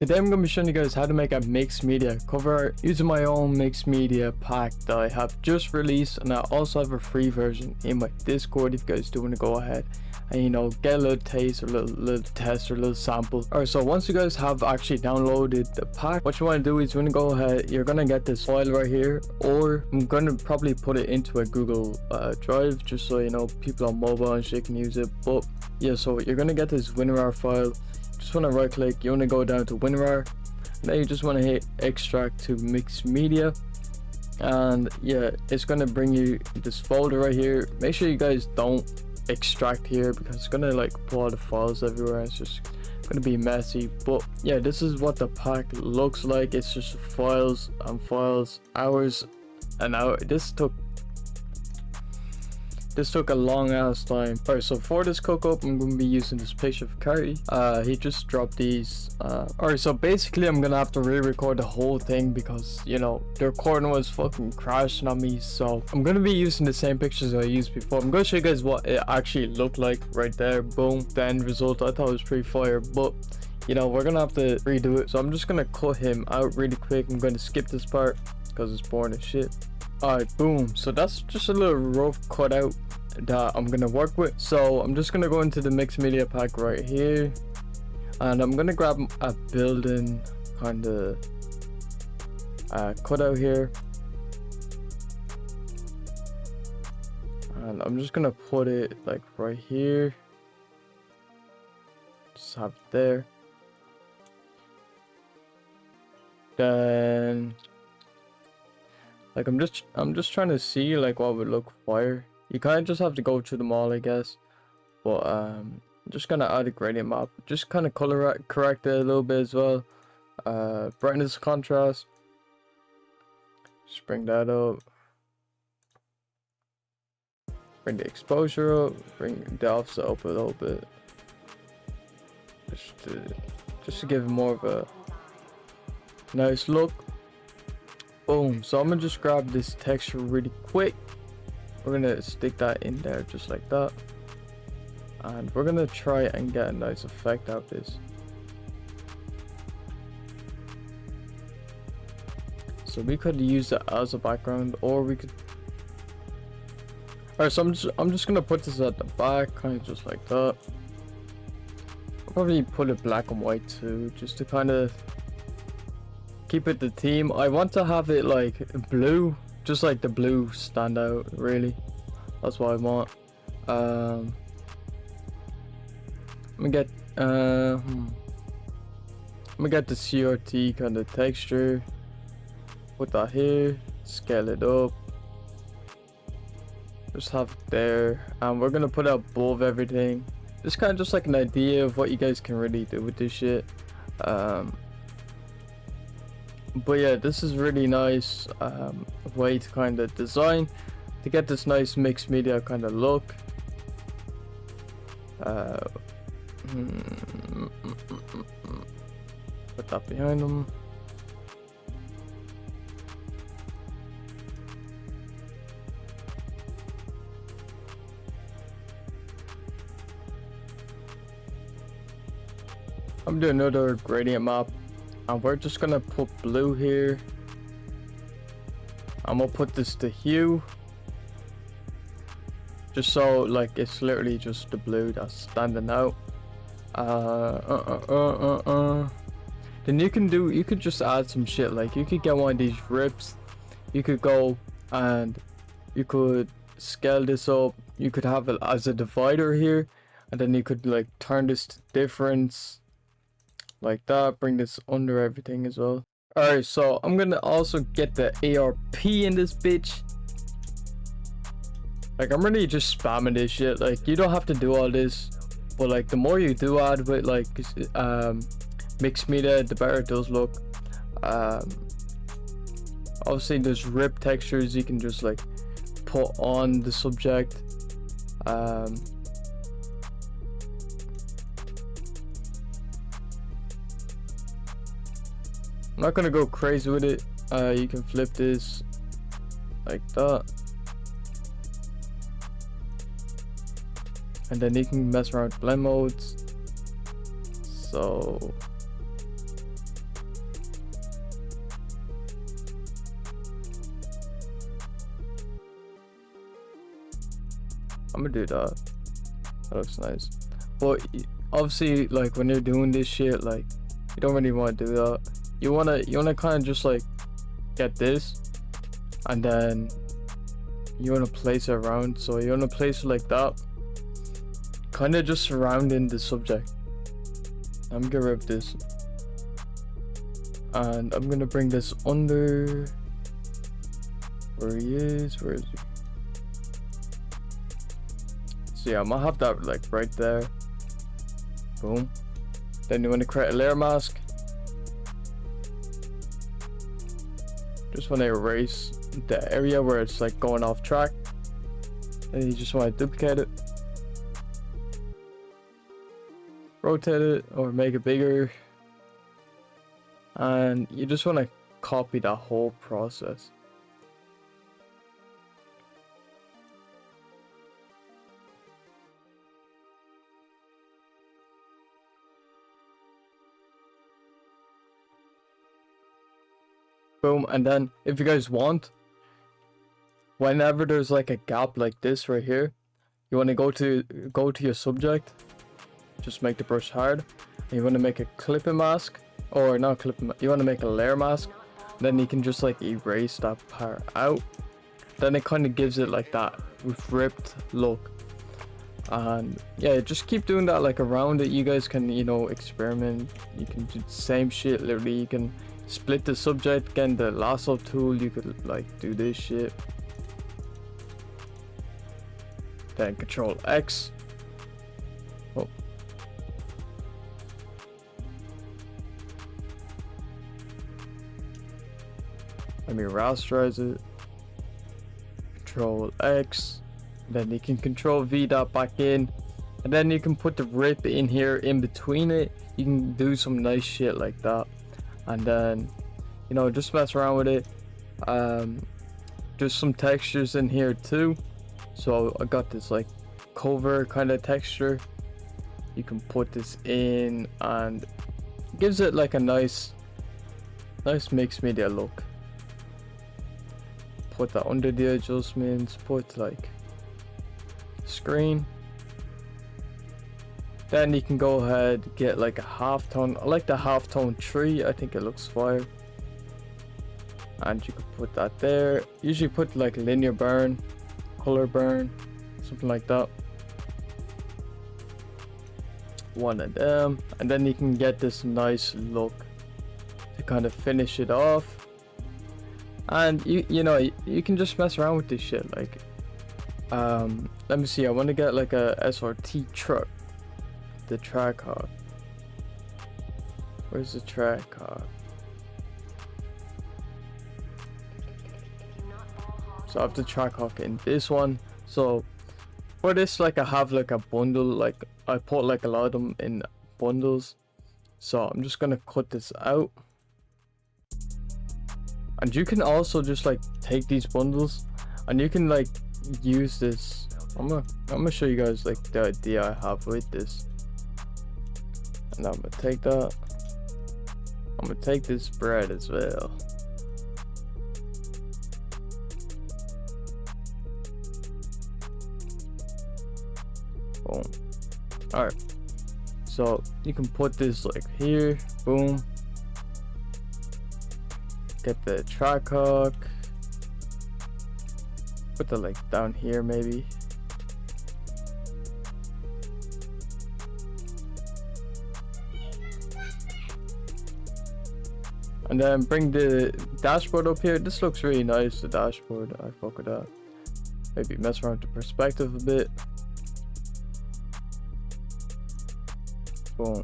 Today I'm going to be showing you guys how to make a mixed media cover art using my own mixed media pack that I have just released, and I also have a free version in my Discord if you guys do want to go ahead and, you know, get a little taste or a little test or a little sample. Alright, so once you guys have actually downloaded the pack, what you want to do is you want to go ahead, you're going to get this file right here, or I'm going to probably put it into a Google Drive just so, you know, people on mobile and shit can use it. But yeah, so you're going to get this WinRAR file. Just want to right click, you want to go down to WinRAR, then you just want to hit extract to mixed media, and yeah, it's going to bring you this folder right here. Make sure you guys don't extract here because it's going to like pull all the files everywhere. It's just going to be messy. But yeah, this is what the pack looks like. It's just files and files, hours and hours. This took a long ass time. Alright, so for this cook up, I'm going to be using this picture of Carrie. He just dropped these. Alright, so basically I'm going to have to re-record the whole thing because, you know, the recording was fucking crashing on me. So I'm going to be using the same pictures I used before. I'm going to show you guys what it actually looked like right there. Boom, the end result. I thought it was pretty fire, but you know, we're going to have to redo it. So I'm just going to cut him out really quick. I'm going to skip this part because it's boring as shit. Alright, boom. So that's just a little rough cutout that I'm gonna work with. So I'm just gonna go into the mixed media pack right here, and I'm gonna grab a building kind of cutout here, and I'm just gonna put it like right here. Just have it there. Then like I'm just trying to see like what would look fire. You kind of just have to go through them all, I guess. But I'm just gonna add a gradient map, just kind of color correct it a little bit as well. Brightness, contrast, just bring that up. Bring the exposure up, bring the offset up a little bit, just to give it more of a nice look. Boom. So I'm gonna just grab this texture really quick. We're gonna stick that in there just like that, and we're gonna try and get a nice effect out of this. So we could use it as a background, or we could. Alright, so I'm just gonna put this at the back, kind of just like that. I'll probably put it black and white too, just to kind of keep it the theme. I want to have it like blue, just like the blue stand out, really. That's what I want. I'm gonna get the CRT kind of texture. Put that here, scale it up. Just have it there, and we're gonna put it above everything. It's kind of just like an idea of what you guys can really do with this shit. But yeah, this is really nice way to kind of design to get this nice mixed media kind of look. Put that behind them. I'm doing another gradient map. And we're just gonna put blue here. I'm gonna put this to hue, just so like it's literally just the blue that's standing out. Then you could just add some shit, like you could get one of these rips. You could go and you could scale this up. You could have it as a divider here, and then you could like turn this to difference like that, bring this under everything as well. Alright, so I'm gonna also get the ARP in this bitch. Like I'm really just spamming this shit. Like you don't have to do all this, but like the more you do add with like mixed media, the better it does look. Obviously there's rip textures you can just like put on the subject. I'm not gonna go crazy with it. You can flip this like that, and then you can mess around with blend modes. So I'm gonna do that. That looks nice. But obviously, like when you're doing this shit, like you don't really want to do that. You wanna kind of just like get this, and then you wanna place it around. So you wanna place it like that, kind of just surrounding the subject. I'm gonna get rid of this, and I'm gonna bring this under where he is. Where is he? So yeah, I'm gonna have that like right there. Boom. Then you want to create a layer mask. Just want to erase the area where it's like going off track, and you just want to duplicate it, rotate it or make it bigger, and you just want to copy that whole process. Boom. And then if you guys want, whenever there's like a gap like this right here, you want to go to your subject, just make the brush hard, and you want to make a clipping mask, or not clipping, you want to make a layer mask. Then you can just like erase that part out. Then it kind of gives it like that ripped look. And yeah, just keep doing that like around it. You guys can, you know, experiment. You can do the same shit. Literally, you can split the subject, again the lasso tool, you could like do this shit, then Control X. Oh, let me rasterize it, Control X, then you can Control V that back in, and then you can put the rip in here in between it. You can do some nice shit like that. And then, you know, just mess around with it. There's some textures in here too. So I got this like cover kind of texture. You can put this in, and it gives it like a nice mixed media look. Put that under the adjustments. Put like screen. Then you can go ahead, get like a halftone. I like the halftone tree, I think it looks fire. And you can put that there. Usually put like linear burn, color burn, something like that. One of them. And then you can get this nice look to kind of finish it off. And you know, you can just mess around with this shit. Like, let me see, I want to get like a SRT truck. The track hawk. Where's the track hawk? So I have the track hawk in this one. So for this, like I have like a bundle, like I put like a lot of them in bundles. So I'm just gonna cut this out. And you can also just like take these bundles and you can like use this. I'm gonna show you guys like the idea I have with this. And I'm gonna take that. I'm gonna take this bread as well. Boom. Alright. So you can put this like here. Boom. Get the track hook. Put the like down here maybe. And then bring the dashboard up here. This looks really nice, the dashboard. I fuck with that. Maybe mess around with the perspective a bit. Boom.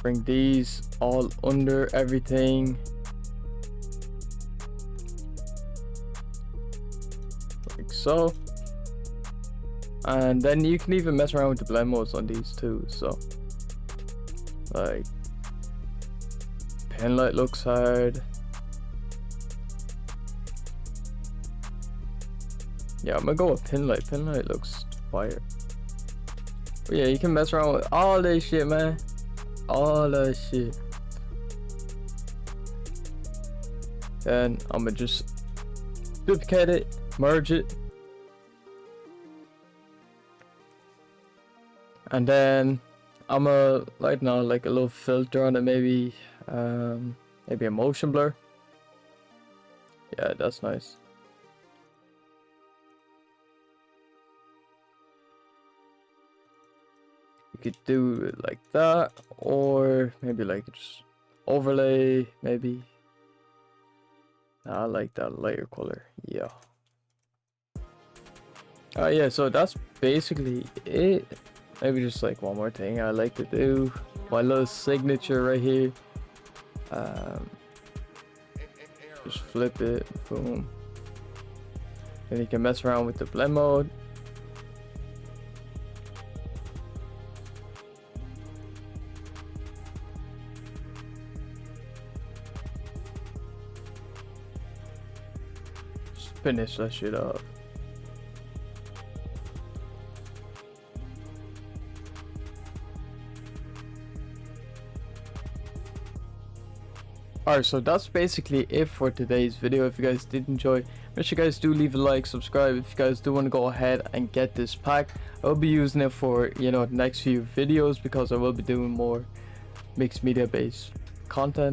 Bring these all under everything. Like so. And then you can even mess around with the blend modes on these too, so. Like, pen light looks hard. Yeah, I'm gonna go with pin light. Pin light looks fire. But yeah, you can mess around with all this shit, man. All that shit. Then I'm gonna just duplicate it. merge it, and then I'm gonna lighten on like a little filter on it, maybe maybe a motion blur. Yeah, that's nice. You could do it like that, or maybe like just overlay, maybe. I like that lighter color. Yeah. Yeah, so that's basically it. Maybe just like one more thing I like to do. My little signature right here. Just flip it, boom. Then you can mess around with the blend mode. Just finish that shit up. Alright, so that's basically it for today's video. If you guys did enjoy, make sure you guys do leave a like, subscribe. If you guys do want to go ahead and get this pack, I'll be using it for, you know, the next few videos, because I will be doing more mixed media based content.